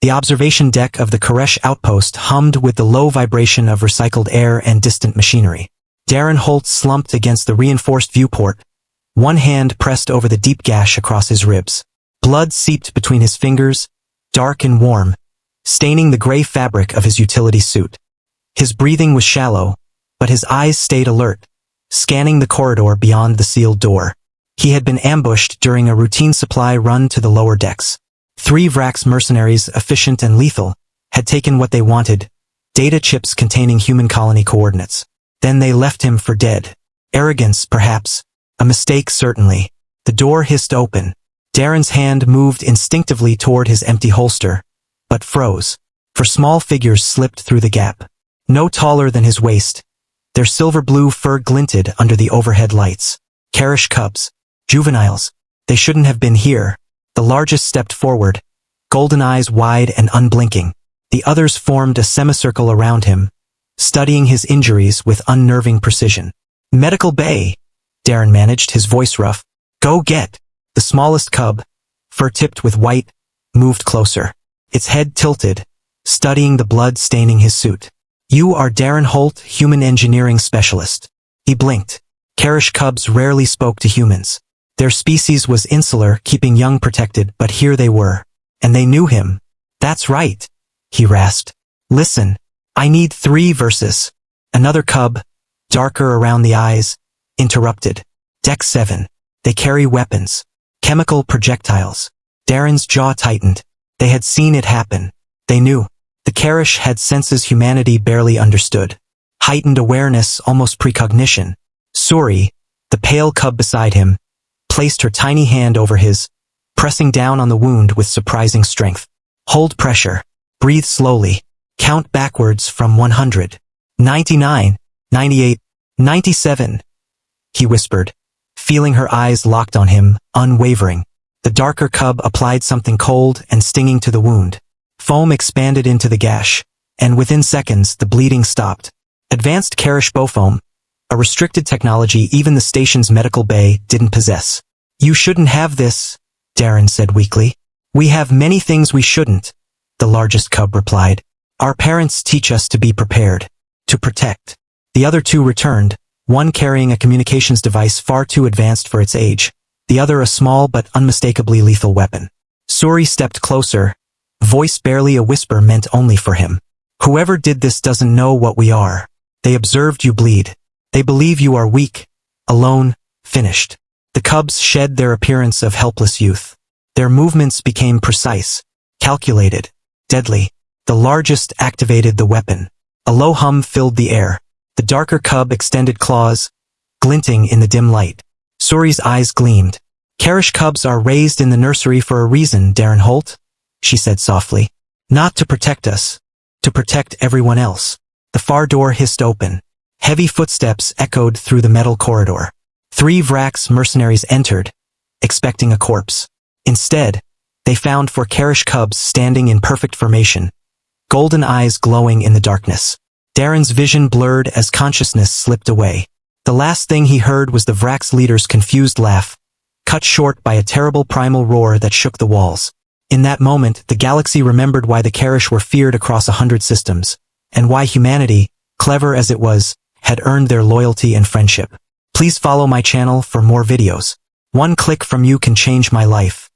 The observation deck of the Caresh Outpost hummed with the low vibration of recycled air and distant machinery. Darren Holt slumped against the reinforced viewport, one hand pressed over the deep gash across his ribs. Blood seeped between his fingers, dark and warm, staining the gray fabric of his utility suit. His breathing was shallow, but his eyes stayed alert, scanning the corridor beyond the sealed door. He had been ambushed during a routine supply run to the lower decks. 3 Vrax mercenaries, efficient and lethal, had taken what they wanted, data chips containing human colony coordinates. Then they left him for dead. Arrogance, perhaps. A mistake, certainly. The door hissed open. Darren's hand moved instinctively toward his empty holster, but froze. For small figures slipped through the gap. No taller than his waist. Their silver-blue fur glinted under the overhead lights. Carish cubs. Juveniles. They shouldn't have been here. The largest stepped forward, golden eyes wide and unblinking. The others formed a semicircle around him, studying his injuries with unnerving precision. Medical bay, Darren managed, his voice rough. Go get. The smallest cub, fur tipped with white, moved closer. Its head tilted, studying the blood staining his suit. You are Darren Holt, human engineering specialist. He blinked. Carish cubs rarely spoke to humans. Their species was insular, keeping young protected, but here they were. And they knew him. That's right, he rasped. Listen, I need 3 verses. Another cub, darker around the eyes, interrupted. Deck 7. They carry weapons. Chemical projectiles. Darren's jaw tightened. They had seen it happen. They knew. The Carish had senses humanity barely understood. Heightened awareness, almost precognition. Suri, the pale cub beside him, placed her tiny hand over his, pressing down on the wound with surprising strength. Hold pressure. Breathe slowly. Count backwards from 100. 99, 98, 97, he whispered, feeling her eyes locked on him, unwavering. The darker cub applied something cold and stinging to the wound. Foam expanded into the gash, and within seconds the bleeding stopped. Advanced Carish Bowfoam, a restricted technology even the station's medical bay didn't possess. You shouldn't have this, Darren said weakly. We have many things we shouldn't, the largest cub replied. Our parents teach us to be prepared, to protect. The other 2 returned, one carrying a communications device far too advanced for its age, the other a small but unmistakably lethal weapon. Suri stepped closer, voice barely a whisper meant only for him. Whoever did this doesn't know what we are. They observed you bleed. They believe you are weak, alone, finished. The cubs shed their appearance of helpless youth. Their movements became precise, calculated, deadly. The largest activated the weapon. A low hum filled the air. The darker cub extended claws, glinting in the dim light. Suri's eyes gleamed. Carish cubs are raised in the nursery for a reason, Darren Holt, she said softly. Not to protect us, to protect everyone else. The far door hissed open. Heavy footsteps echoed through the metal corridor. 3 Vrax mercenaries entered, expecting a corpse. Instead, they found 4 Carish cubs standing in perfect formation, golden eyes glowing in the darkness. Darren's vision blurred as consciousness slipped away. The last thing he heard was the Vrax leader's confused laugh, cut short by a terrible primal roar that shook the walls. In that moment, the galaxy remembered why the Carish were feared across 100 systems, and why humanity, clever as it was, had earned their loyalty and friendship. Please follow my channel for more videos. One click from you can change my life.